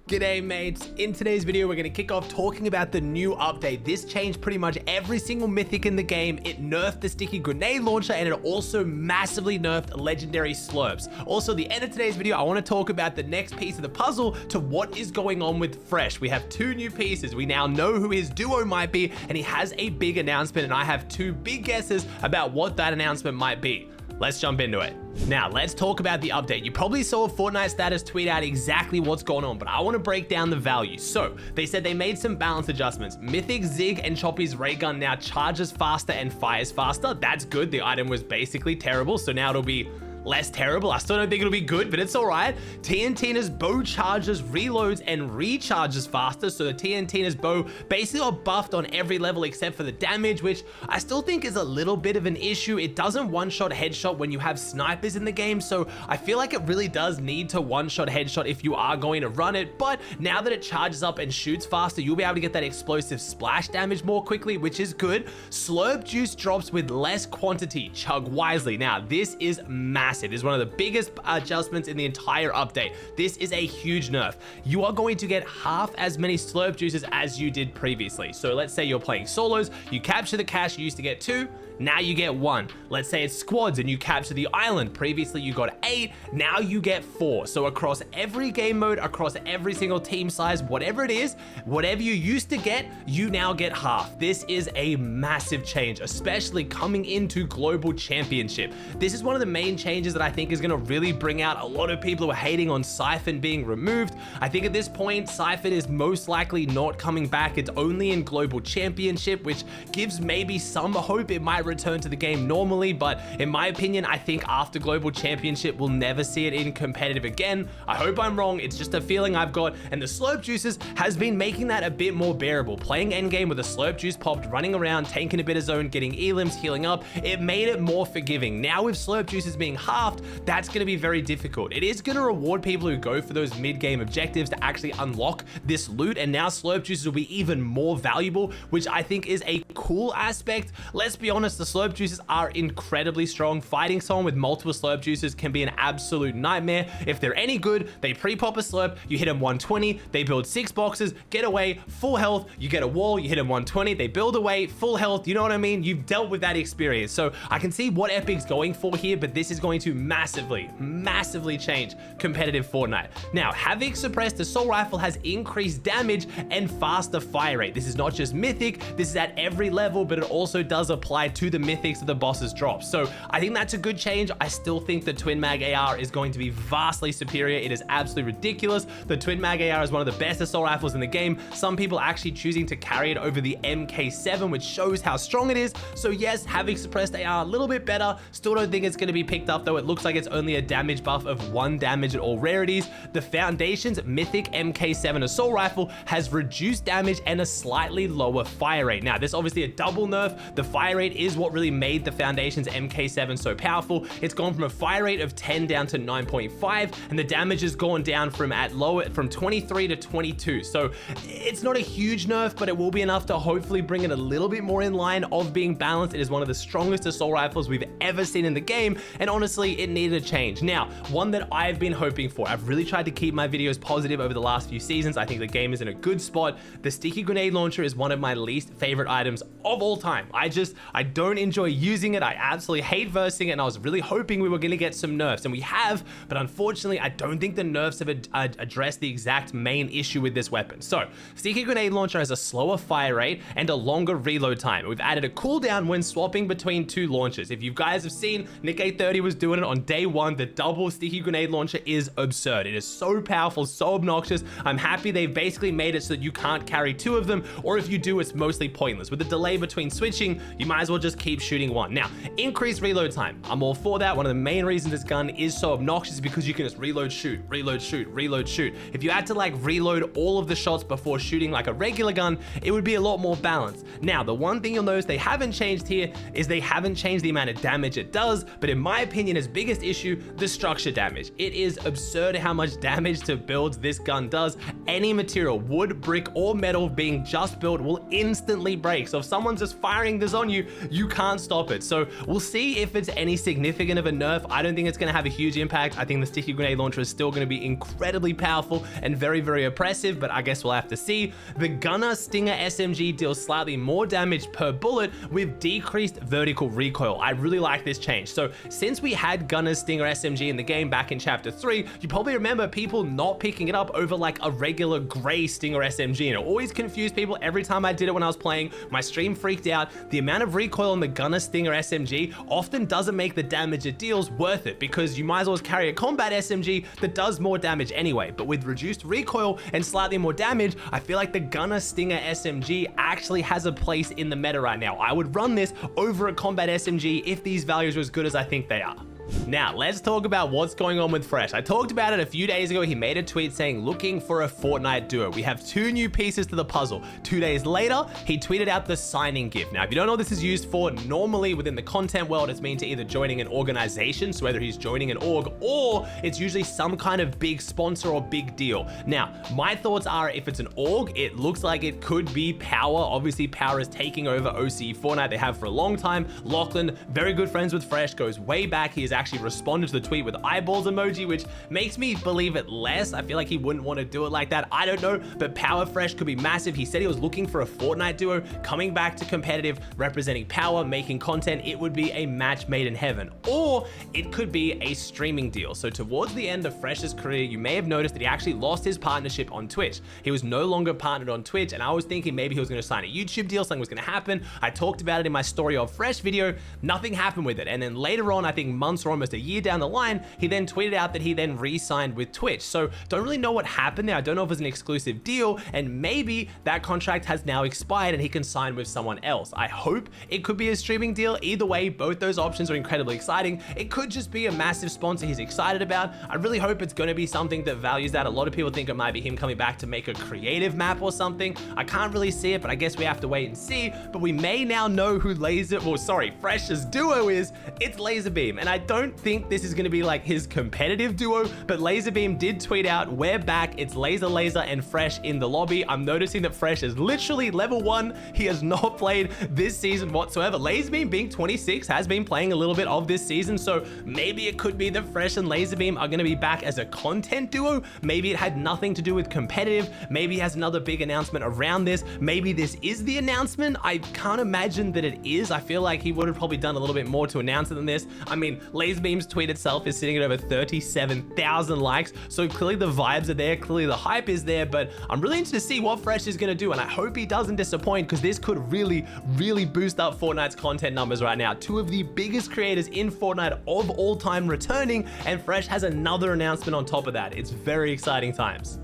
G'day mates, in today's video we're going to kick off talking about the new update. This changed pretty much every single mythic in the game. It nerfed the sticky grenade launcher and it also massively nerfed legendary slurps. Also, the end of today's video I want to talk about the next piece of the puzzle to what is going on with Fresh. We have two new pieces. We now know who his duo might be and he has a big announcement, and I have two big guesses about what that announcement might be. Let's jump into it. Now, let's talk about the update. You probably saw a Fortnite status tweet out exactly what's going on, but I want to break down the value. So, they said they made some balance adjustments. Mythic Zig and Choppy's ray gun now charges faster and fires faster. That's good. The item was basically terrible, so now it'll be less terrible. I still don't think it'll be good, but it's all right. TNTina's bow charges, reloads, and recharges faster. So the TNTina's bow basically got buffed on every level except for the damage, which I still think is a little bit of an issue. It doesn't one-shot headshot when you have snipers in the game, so I feel like it really does need to one-shot headshot if you are going to run it. But now that it charges up and shoots faster, you'll be able to get that explosive splash damage more quickly, which is good. Slurp juice drops with less quantity. Chug wisely. Now, this is massive. It is one of the biggest adjustments in the entire update. This is a huge nerf. You are going to get half as many slurp juices as you did previously. So let's say you're playing solos, you capture the cache, you used to get 2, now you get 1. Let's say it's squads and you capture the island. Previously you got 8, now you get 4. So across every game mode, across every single team size, whatever it is, whatever you used to get, you now get half. This is a massive change, especially coming into Global Championship. This is one of the main changes that I think is going to really bring out a lot of people who are hating on Siphon being removed. I think at this point, Siphon is most likely not coming back. It's only in Global Championship, which gives maybe some hope it might return to the game normally, but in my opinion, I think after Global Championship, we'll never see it in competitive again. I hope I'm wrong. It's just a feeling I've got, and the Slurp Juices has been making that a bit more bearable. Playing endgame with a Slurp Juice popped, running around, tanking a bit of zone, getting elims, healing up, it made it more forgiving. Now with Slurp Juices being halved, that's going to be very difficult. It is going to reward people who go for those mid-game objectives to actually unlock this loot, and now Slurp Juices will be even more valuable, which I think is a cool aspect. Let's be honest, the Slurp Juices are incredibly strong. Fighting someone with multiple Slurp Juices can be an absolute nightmare. If they're any good, they pre-pop a Slurp, you hit them 120, they build 6 boxes, get away, full health, you get a wall, you hit them 120, they build away, full health, you know what I mean? You've dealt with that experience. So I can see what Epic's going for here, but this is going to massively change competitive Fortnite. Now, Havoc Suppressed Assault Rifle has increased damage and faster fire rate. This is not just Mythic, this is at every level, but it also does apply to the Mythics that the bosses drop. So I think that's a good change. I still think the Twin Mag AR is going to be vastly superior. It is absolutely ridiculous. The Twin Mag AR is one of the best assault rifles in the game. Some people are actually choosing to carry it over the MK7, which shows how strong it is. So yes, Havoc Suppressed AR a little bit better. Still don't think it's going to be picked up though. It looks like it's only a damage buff of 1 damage at all rarities. The Foundation's Mythic MK7 assault rifle has reduced damage and a slightly lower fire rate. Now, this is obviously a double nerf. The fire rate is what really made the Foundation's MK7 so powerful. It's gone from a fire rate of 10 down to 9.5, and the damage has gone down from 23 to 22. So it's not a huge nerf, but it will be enough to hopefully bring it a little bit more in line of being balanced. It is one of the strongest assault rifles we've ever seen in the game, and honestly, it needed a change. Now, one that I've been hoping for, I've really tried to keep my videos positive over the last few seasons. I think the game is in a good spot. The sticky grenade launcher is one of my least favorite items of all time. I don't enjoy using it. I absolutely hate versing it, and I was really hoping we were going to get some nerfs, and we have, but unfortunately, I don't think the nerfs have addressed the exact main issue with this weapon. So, sticky grenade launcher has a slower fire rate and a longer reload time. We've added a cooldown when swapping between 2 launchers. If you guys have seen, Nick 830 was doing it on day 1. The double sticky grenade launcher is absurd. It is so powerful, so obnoxious. I'm happy they've basically made it so that you can't carry 2 of them, or if you do, it's mostly pointless. With the delay between switching, you might as well just keep shooting 1. Now, increased reload time. I'm all for that. One of the main reasons this gun is so obnoxious is because you can just reload, shoot, reload, shoot, reload, shoot. If you had to like reload all of the shots before shooting like a regular gun, it would be a lot more balanced. Now, the one thing you'll notice they haven't changed here is they haven't changed the amount of damage it does, but in my opinion, his biggest issue, the structure damage. It is absurd how much damage to builds this gun does. Any material, wood, brick, or metal being just built will instantly break. So if someone's just firing this on you, You can't stop it. So we'll see if it's any significant of a nerf. I don't think it's going to have a huge impact. I think the sticky grenade launcher is still going to be incredibly powerful and very, very oppressive, but I guess we'll have to see. The Gunner Stinger SMG deals slightly more damage per bullet with decreased vertical recoil. I really like this change. So since we had Gunner Stinger SMG in the game back in chapter 3, you probably remember people not picking it up over like a regular gray Stinger SMG, and it always confused people every time I did it when I was playing. My stream freaked out. The amount of recoil on the Gunner Stinger SMG often doesn't make the damage it deals worth it, because you might as well carry a combat SMG that does more damage anyway. But with reduced recoil and slightly more damage, I feel like the Gunner Stinger SMG actually has a place in the meta right now. I would run this over a combat SMG if these values are as good as I think they are. Now, let's talk about what's going on with Fresh. I talked about it a few days ago. He made a tweet saying, looking for a Fortnite duo. We have 2 new pieces to the puzzle. 2 days later, he tweeted out the signing gift. Now, if you don't know what this is used for, normally within the content world, it's meant to either joining an organization, so whether he's joining an org, or it's usually some kind of big sponsor or big deal. Now, my thoughts are, if it's an org, it looks like it could be Power. Obviously, Power is taking over OC Fortnite. They have for a long time. Lachlan, very good friends with Fresh, goes way back. He is actually responded to the tweet with eyeballs emoji, which makes me believe it less. I feel like he wouldn't want to do it like that. I don't know, but Power Fresh could be massive. He said he was looking for a Fortnite duo, coming back to competitive, representing Power, making content. It would be a match made in heaven, or it could be a streaming deal. So towards the end of Fresh's career, you may have noticed that he actually lost his partnership on Twitch. He was no longer partnered on Twitch, and I was thinking maybe he was going to sign a YouTube deal, something was going to happen. I talked about it in my Story of Fresh video. Nothing happened with it. And then later on, I think months or almost a year down the line, he then tweeted out that he then re-signed with Twitch. So don't really know what happened there. I don't know if it was an exclusive deal, and maybe that contract has now expired and he can sign with someone else. I hope it could be a streaming deal. Either way, both those options are incredibly exciting. It could just be a massive sponsor he's excited about. I really hope it's going to be something that values that. A lot of people think it might be him coming back to make a creative map or something. I can't really see it, but I guess we have to wait and see. But we may now know who Fresh's duo is. It's Laserbeam, and I don't think this is going to be like his competitive duo, but Laserbeam did tweet out, we're back, it's Laser and Fresh in the lobby. I'm noticing that Fresh is literally level 1. He has not played this season whatsoever. Laserbeam, being 26, has been playing a little bit of this season, so maybe it could be that Fresh and Laserbeam are going to be back as a content duo. Maybe it had nothing to do with competitive. Maybe he has another big announcement around this. Maybe this is the announcement. I can't imagine that it is. I feel like he would have probably done a little bit more to announce it than this. I mean, Laserbeam's tweet itself is sitting at over 37,000 likes, so clearly the vibes are there, clearly the hype is there, but I'm really interested to see what Fresh is going to do, and I hope he doesn't disappoint, because this could really boost up Fortnite's content numbers right now. 2 of the biggest creators in Fortnite of all time returning, and Fresh has another announcement on top of that. It's very exciting times.